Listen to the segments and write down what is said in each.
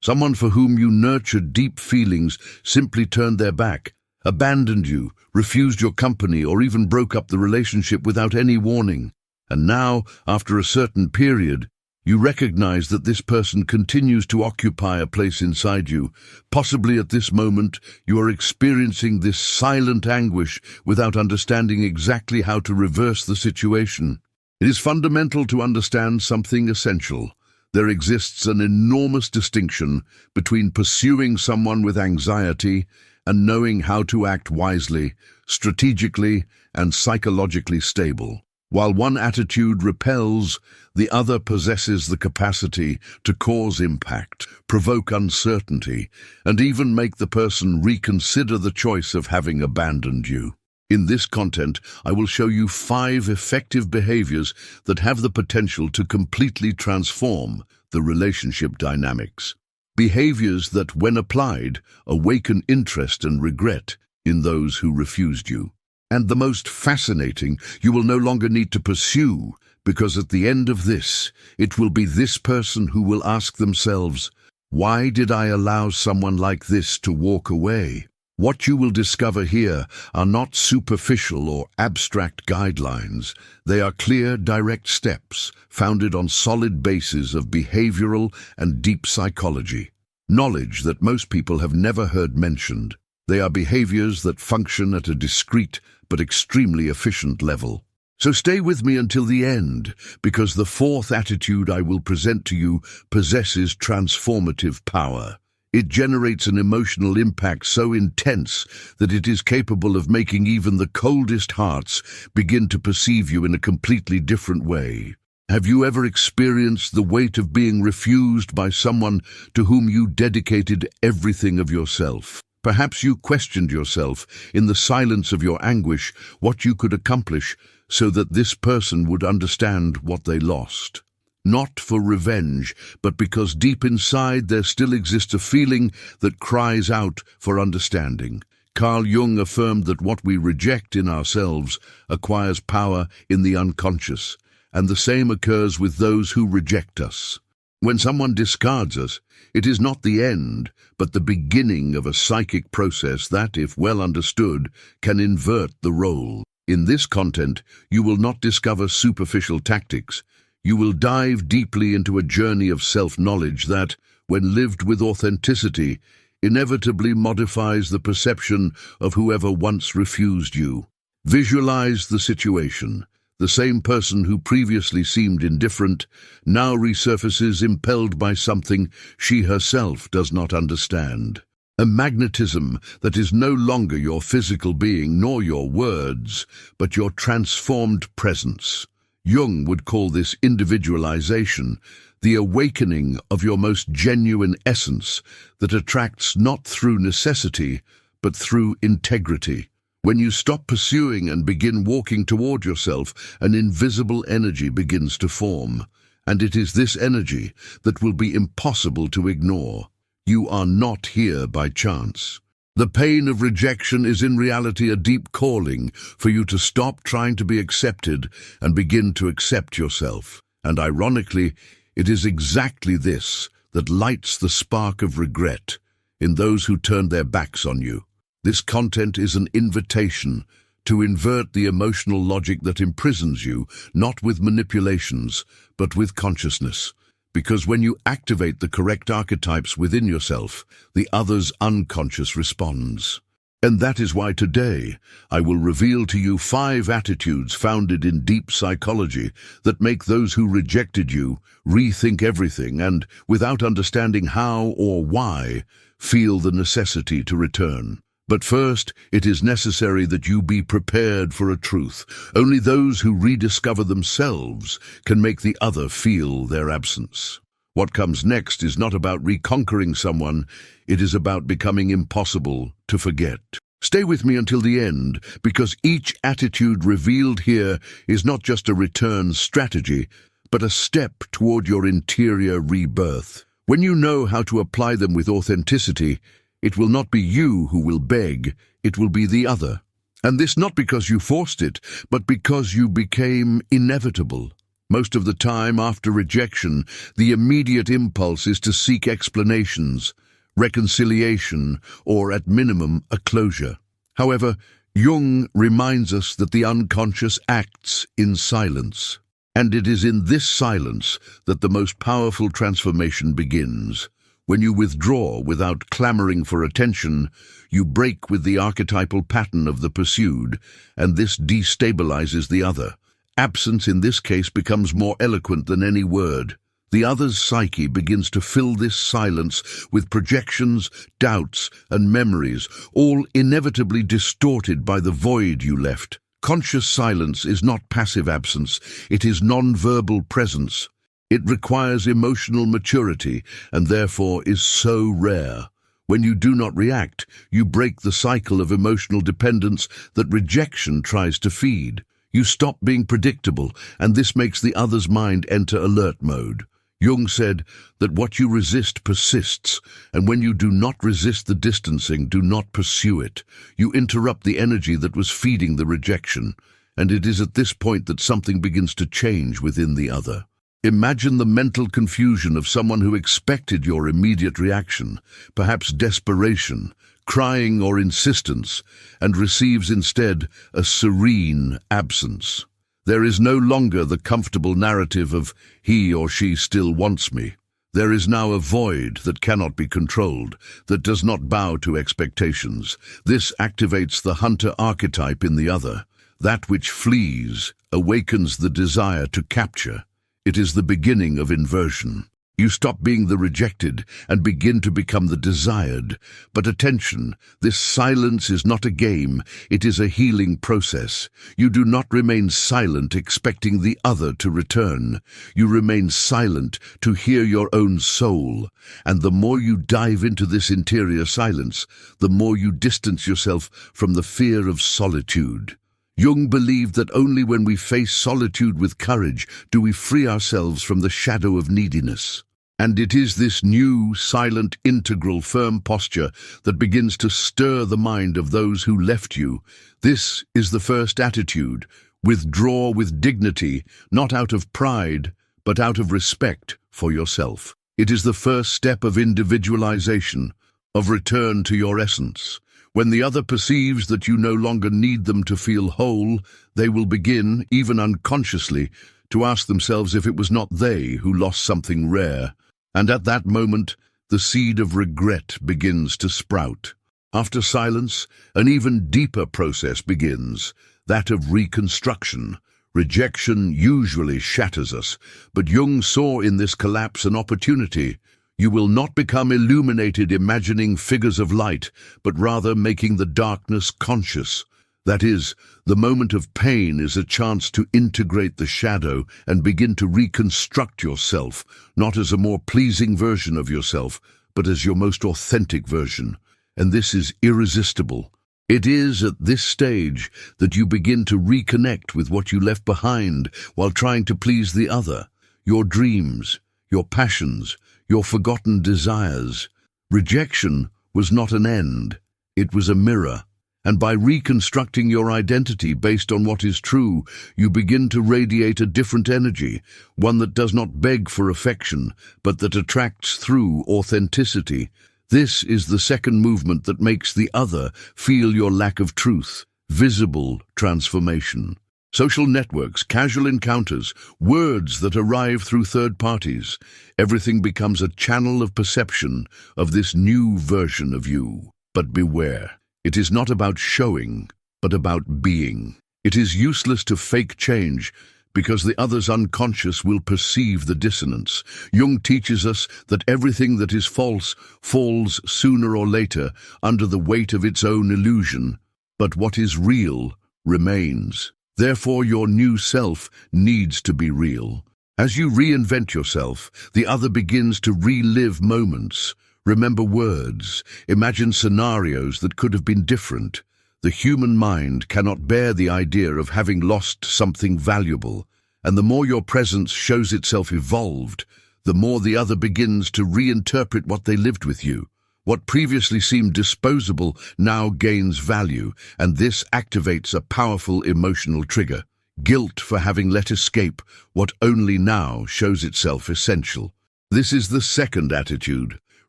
Someone for whom you nurtured deep feelings simply turned their back, abandoned you, refused your company, or even broke up the relationship without any warning. And now, after a certain period, you recognize that this person continues to occupy a place inside you. Possibly at this moment, you are experiencing this silent anguish without understanding exactly how to reverse the situation. It is fundamental to understand something essential. There exists an enormous distinction between pursuing someone with anxiety and knowing how to act wisely, strategically, and psychologically stable. While one attitude repels, the other possesses the capacity to cause impact, provoke uncertainty, and even make the person reconsider the choice of having abandoned you. In this content, I will show you 5 effective behaviors that have the potential to completely transform the relationship dynamics. Behaviors that, when applied, awaken interest and regret in those who refused you. And the most fascinating, you will no longer need to pursue, because at the end of this, it will be this person who will ask themselves, why did I allow someone like this to walk away? What you will discover here are not superficial or abstract guidelines. They are clear, direct steps, founded on solid bases of behavioral and deep psychology. Knowledge that most people have never heard mentioned. They are behaviors that function at a discrete but extremely efficient level. So stay with me until the end, because the 4th attitude I will present to you possesses transformative power. It generates an emotional impact so intense that it is capable of making even the coldest hearts begin to perceive you in a completely different way. Have you ever experienced the weight of being refused by someone to whom you dedicated everything of yourself? Perhaps you questioned yourself, in the silence of your anguish, what you could accomplish so that this person would understand what they lost. Not for revenge, but because deep inside there still exists a feeling that cries out for understanding. Carl Jung affirmed that what we reject in ourselves acquires power in the unconscious, and the same occurs with those who reject us. When someone discards us, it is not the end, but the beginning of a psychic process that, if well understood, can invert the role. In this content, you will not discover superficial tactics. You will dive deeply into a journey of self-knowledge that, when lived with authenticity, inevitably modifies the perception of whoever once refused you. Visualize the situation. The same person who previously seemed indifferent now resurfaces impelled by something she herself does not understand. A magnetism that is no longer your physical being nor your words, but your transformed presence. Jung would call this individualization, the awakening of your most genuine essence that attracts not through necessity, but through integrity. When you stop pursuing and begin walking toward yourself, an invisible energy begins to form, and it is this energy that will be impossible to ignore. You are not here by chance. The pain of rejection is in reality a deep calling for you to stop trying to be accepted and begin to accept yourself. And ironically, it is exactly this that lights the spark of regret in those who turned their backs on you. This content is an invitation to invert the emotional logic that imprisons you, not with manipulations, but with consciousness. Because when you activate the correct archetypes within yourself, the other's unconscious responds. And that is why today I will reveal to you 5 attitudes founded in deep psychology that make those who rejected you rethink everything and, without understanding how or why, feel the necessity to return. But first, it is necessary that you be prepared for a truth. Only those who rediscover themselves can make the other feel their absence. What comes next is not about reconquering someone, it is about becoming impossible to forget. Stay with me until the end, because each attitude revealed here is not just a return strategy, but a step toward your interior rebirth. When you know how to apply them with authenticity, it will not be you who will beg, it will be the other. And this not because you forced it, but because you became inevitable. Most of the time after rejection, the immediate impulse is to seek explanations, reconciliation, or at minimum, a closure. However, Jung reminds us that the unconscious acts in silence. And it is in this silence that the most powerful transformation begins. When you withdraw without clamoring for attention, you break with the archetypal pattern of the pursued, and this destabilizes the other. Absence in this case becomes more eloquent than any word. The other's psyche begins to fill this silence with projections, doubts, and memories, all inevitably distorted by the void you left. Conscious silence is not passive absence, it is non-verbal presence. It requires emotional maturity and therefore is so rare. When you do not react, you break the cycle of emotional dependence that rejection tries to feed. You stop being predictable, and this makes the other's mind enter alert mode. Jung said that what you resist persists, and when you do not resist the distancing, do not pursue it. You interrupt the energy that was feeding the rejection, and it is at this point that something begins to change within the other. Imagine the mental confusion of someone who expected your immediate reaction, perhaps desperation, crying or insistence, and receives instead a serene absence. There is no longer the comfortable narrative of he or she still wants me. There is now a void that cannot be controlled, that does not bow to expectations. This activates the hunter archetype in the other. That which flees awakens the desire to capture. It is the beginning of inversion. You stop being the rejected and begin to become the desired. But attention, this silence is not a game, it is a healing process. You do not remain silent expecting the other to return. You remain silent to hear your own soul. And the more you dive into this interior silence, the more you distance yourself from the fear of solitude. Jung believed that only when we face solitude with courage do we free ourselves from the shadow of neediness. And it is this new, silent, integral, firm posture that begins to stir the mind of those who left you. This is the first attitude. Withdraw with dignity, not out of pride, but out of respect for yourself. It is the first step of individualization, of return to your essence. When the other perceives that you no longer need them to feel whole, they will begin, even unconsciously, to ask themselves if it was not they who lost something rare. And at that moment, the seed of regret begins to sprout. After silence, an even deeper process begins, that of reconstruction. Rejection usually shatters us, but Jung saw in this collapse an opportunity. You will not become illuminated imagining figures of light, but rather making the darkness conscious. That is, the moment of pain is a chance to integrate the shadow and begin to reconstruct yourself, not as a more pleasing version of yourself, but as your most authentic version. And this is irresistible. It is at this stage that you begin to reconnect with what you left behind while trying to please the other, your dreams, your passions, your forgotten desires. Rejection was not an end, it was a mirror. And by reconstructing your identity based on what is true, you begin to radiate a different energy, one that does not beg for affection, but that attracts through authenticity. This is the second movement that makes the other feel your lack of truth, visible transformation. Social networks, casual encounters, words that arrive through third parties. Everything becomes a channel of perception of this new version of you. But beware, it is not about showing, but about being. It is useless to fake change because the other's unconscious will perceive the dissonance. Jung teaches us that everything that is false falls sooner or later under the weight of its own illusion, but what is real remains. Therefore, your new self needs to be real. As you reinvent yourself, the other begins to relive moments. Remember words, imagine scenarios that could have been different. The human mind cannot bear the idea of having lost something valuable, and the more your presence shows itself evolved, the more the other begins to reinterpret what they lived with you. What previously seemed disposable now gains value, and this activates a powerful emotional trigger. guilt for having let escape what only now shows itself essential. This is the second attitude.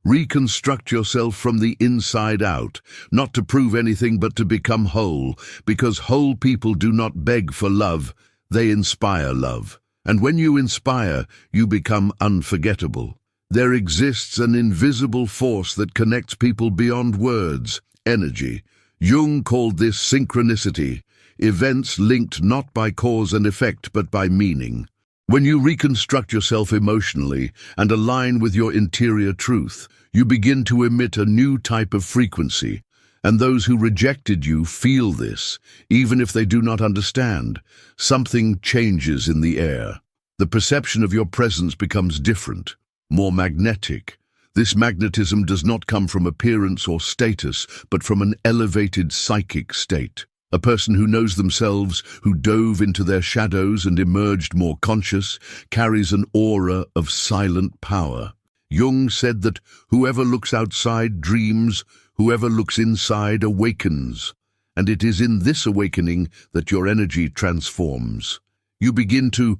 Reconstruct yourself from the inside out, not to prove anything but to become whole, because whole people do not beg for love, they inspire love. And when you inspire, you become unforgettable. There exists an invisible force that connects people beyond words, energy. Jung called this synchronicity, events linked not by cause and effect but by meaning. When you reconstruct yourself emotionally and align with your interior truth, you begin to emit a new type of frequency, and those who rejected you feel this, even if they do not understand. Something changes in the air. The perception of your presence becomes different, more magnetic. This magnetism does not come from appearance or status, but from an elevated psychic state. A person who knows themselves, who dove into their shadows and emerged more conscious, carries an aura of silent power. Jung said that whoever looks outside dreams, whoever looks inside awakens. And it is in this awakening that your energy transforms. You begin to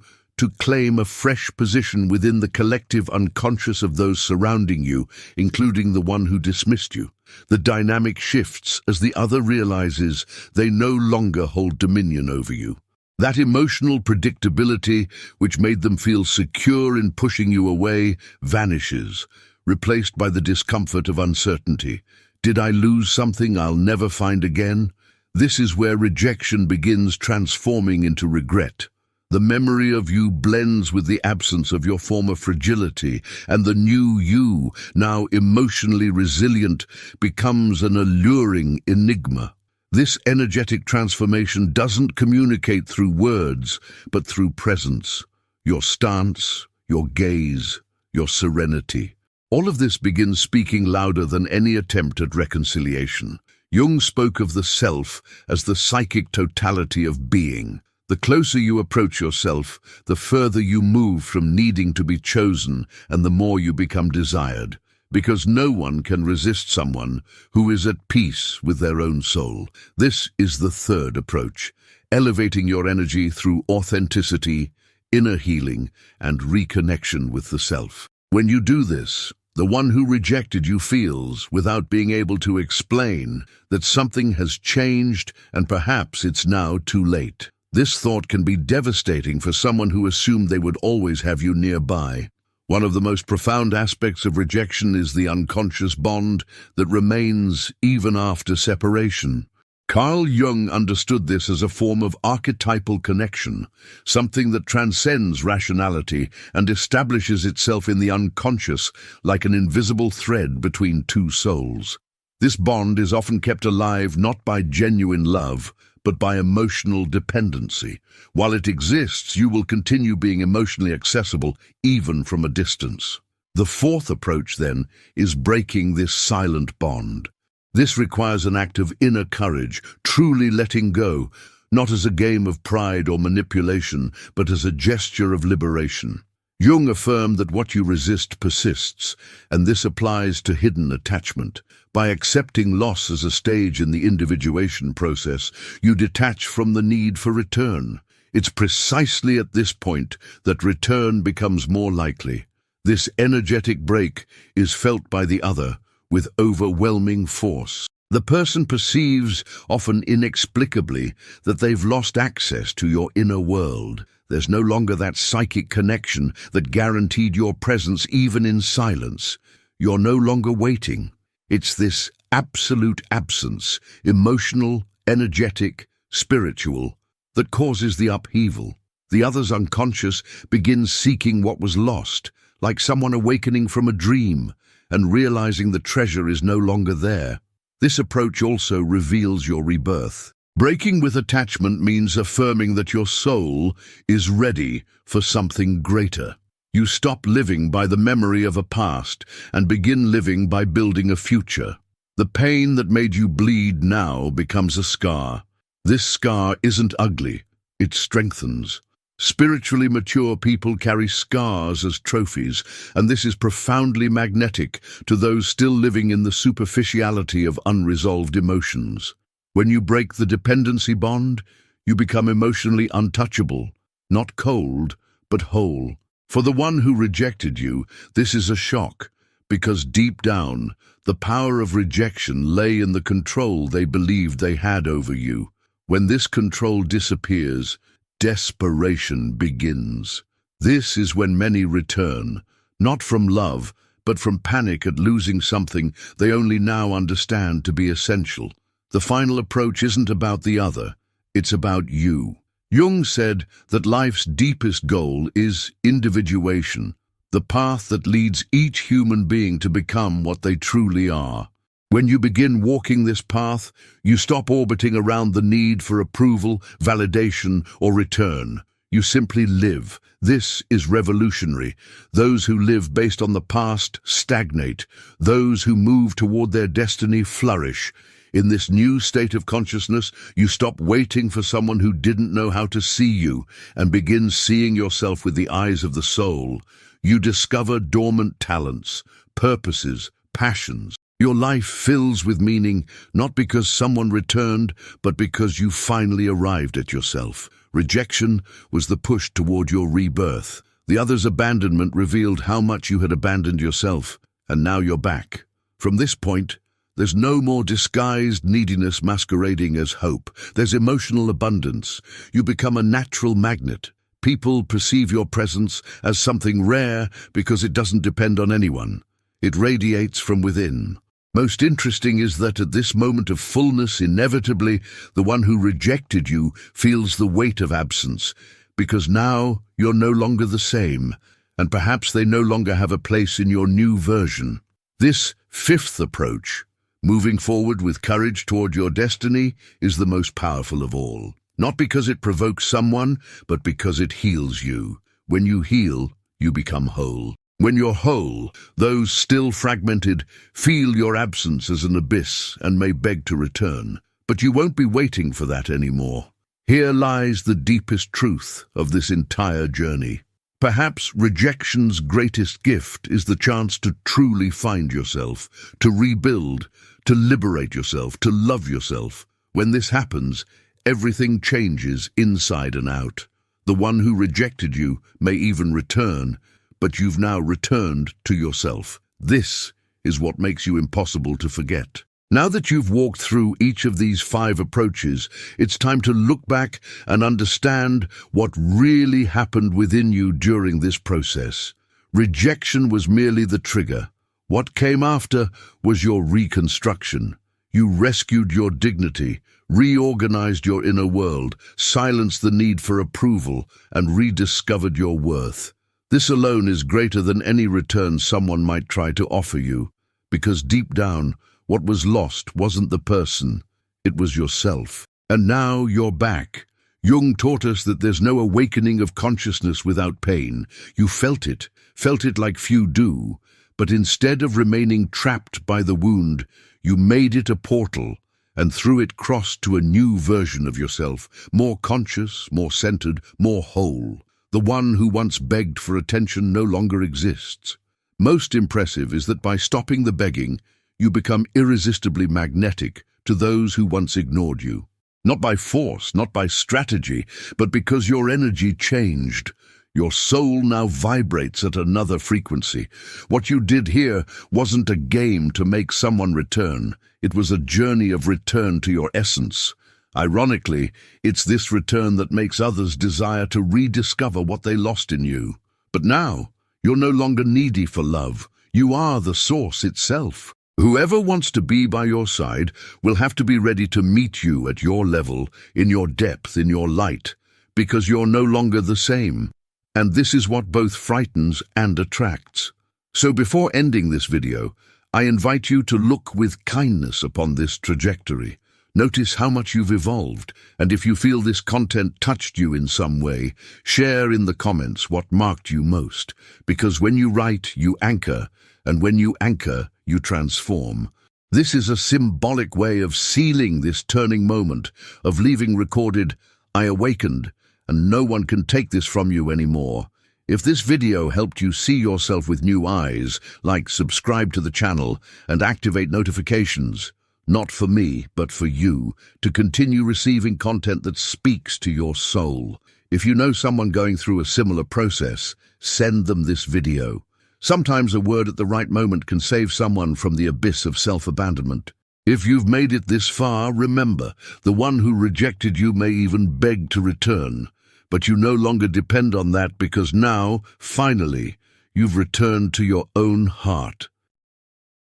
claim a fresh position within the collective unconscious of those surrounding you, including the one who dismissed you. The dynamic shifts as the other realizes they no longer hold dominion over you. That emotional predictability, which made them feel secure in pushing you away, vanishes, replaced by the discomfort of uncertainty. Did I lose something I'll never find again? This is where rejection begins transforming into regret. The memory of you blends with the absence of your former fragility, and the new you, now emotionally resilient, becomes an alluring enigma. This energetic transformation doesn't communicate through words, but through presence. Your stance, your gaze, your serenity. All of this begins speaking louder than any attempt at reconciliation. Jung spoke of the self as the psychic totality of being. The closer you approach yourself, the further you move from needing to be chosen and the more you become desired. Because no one can resist someone who is at peace with their own soul. This is the third approach, elevating your energy through authenticity, inner healing, and reconnection with the self. When you do this, the one who rejected you feels, without being able to explain, that something has changed and perhaps it's now too late. This thought can be devastating for someone who assumed they would always have you nearby. One of the most profound aspects of rejection is the unconscious bond that remains even after separation. Carl Jung understood this as a form of archetypal connection, something that transcends rationality and establishes itself in the unconscious like an invisible thread between two souls. This bond is often kept alive not by genuine love, but by emotional dependency. While it exists, you will continue being emotionally accessible even from a distance. The fourth approach, then, is breaking this silent bond. This requires an act of inner courage, truly letting go, not as a game of pride or manipulation, but as a gesture of liberation. Jung affirmed that what you resist persists, and this applies to hidden attachment. By accepting loss as a stage in the individuation process, you detach from the need for return. It's precisely at this point that return becomes more likely. This energetic break is felt by the other with overwhelming force. The person perceives, often inexplicably, that they've lost access to your inner world. There's no longer that psychic connection that guaranteed your presence even in silence. You're no longer waiting. It's this absolute absence, emotional, energetic, spiritual, that causes the upheaval. The other's unconscious begins seeking what was lost, like someone awakening from a dream and realizing the treasure is no longer there. This approach also reveals your rebirth. Breaking with attachment means affirming that your soul is ready for something greater. You stop living by the memory of a past and begin living by building a future. The pain that made you bleed now becomes a scar. This scar isn't ugly, it strengthens. Spiritually mature people carry scars as trophies, and this is profoundly magnetic to those still living in the superficiality of unresolved emotions. When you break the dependency bond, you become emotionally untouchable, not cold, but whole. For the one who rejected you, this is a shock, because deep down, the power of rejection lay in the control they believed they had over you. When this control disappears, desperation begins. This is when many return, not from love, but from panic at losing something they only now understand to be essential. The final approach isn't about the other, it's about you. Jung said that life's deepest goal is individuation, the path that leads each human being to become what they truly are. When you begin walking this path, you stop orbiting around the need for approval, validation, or return. You simply live. This is revolutionary. Those who live based on the past stagnate. Those who move toward their destiny flourish. In this new state of consciousness, you stop waiting for someone who didn't know how to see you and begin seeing yourself with the eyes of the soul. You discover dormant talents, purposes, passions. Your life fills with meaning, not because someone returned, but because you finally arrived at yourself. Rejection was the push toward your rebirth. The other's abandonment revealed how much you had abandoned yourself, and now you're back. From this point, there's no more disguised neediness masquerading as hope. There's emotional abundance. You become a natural magnet. People perceive your presence as something rare because it doesn't depend on anyone. It radiates from within. Most interesting is that at this moment of fullness, inevitably, the one who rejected you feels the weight of absence, because now you're no longer the same, and perhaps they no longer have a place in your new version. This fifth approach, moving forward with courage toward your destiny, is the most powerful of all. Not because it provokes someone, but because it heals you. When you heal, you become whole. When you're whole, those still fragmented feel your absence as an abyss and may beg to return. But you won't be waiting for that anymore. Here lies the deepest truth of this entire journey. Perhaps rejection's greatest gift is the chance to truly find yourself, to rebuild, to liberate yourself, to love yourself. When this happens, everything changes inside and out. The one who rejected you may even return, but you've now returned to yourself. This is what makes you impossible to forget. Now that you've walked through each of these 5 approaches, it's time to look back and understand what really happened within you during this process. Rejection was merely the trigger. What came after was your reconstruction. You rescued your dignity, reorganized your inner world, silenced the need for approval, and rediscovered your worth. This alone is greater than any return someone might try to offer you, because deep down, what was lost wasn't the person, it was yourself. And now you're back. Jung taught us that there's no awakening of consciousness without pain. You felt it like few do, but instead of remaining trapped by the wound, you made it a portal, and through it crossed to a new version of yourself, more conscious, more centered, more whole. The one who once begged for attention no longer exists. Most impressive is that by stopping the begging, you become irresistibly magnetic to those who once ignored you. Not by force, not by strategy, but because your energy changed. Your soul now vibrates at another frequency. What you did here wasn't a game to make someone return. It was a journey of return to your essence. Ironically, it's this return that makes others desire to rediscover what they lost in you. But now, you're no longer needy for love. You are the source itself. Whoever wants to be by your side will have to be ready to meet you at your level, in your depth, in your light, because you're no longer the same. And this is what both frightens and attracts. So before ending this video, I invite you to look with kindness upon this trajectory. Notice how much you've evolved, and if you feel this content touched you in some way, share in the comments what marked you most, because when you write, you anchor, and when you anchor, you transform. This is a symbolic way of sealing this turning moment, of leaving recorded, "I awakened, and no one can take this from you anymore." If this video helped you see yourself with new eyes, like, subscribe to the channel and activate notifications. not for me, but for you, to continue receiving content that speaks to your soul. If you know someone going through a similar process, send them this video. Sometimes a word at the right moment can save someone from the abyss of self-abandonment. If you've made it this far, remember, the one who rejected you may even beg to return. But you no longer depend on that because now, finally, you've returned to your own heart.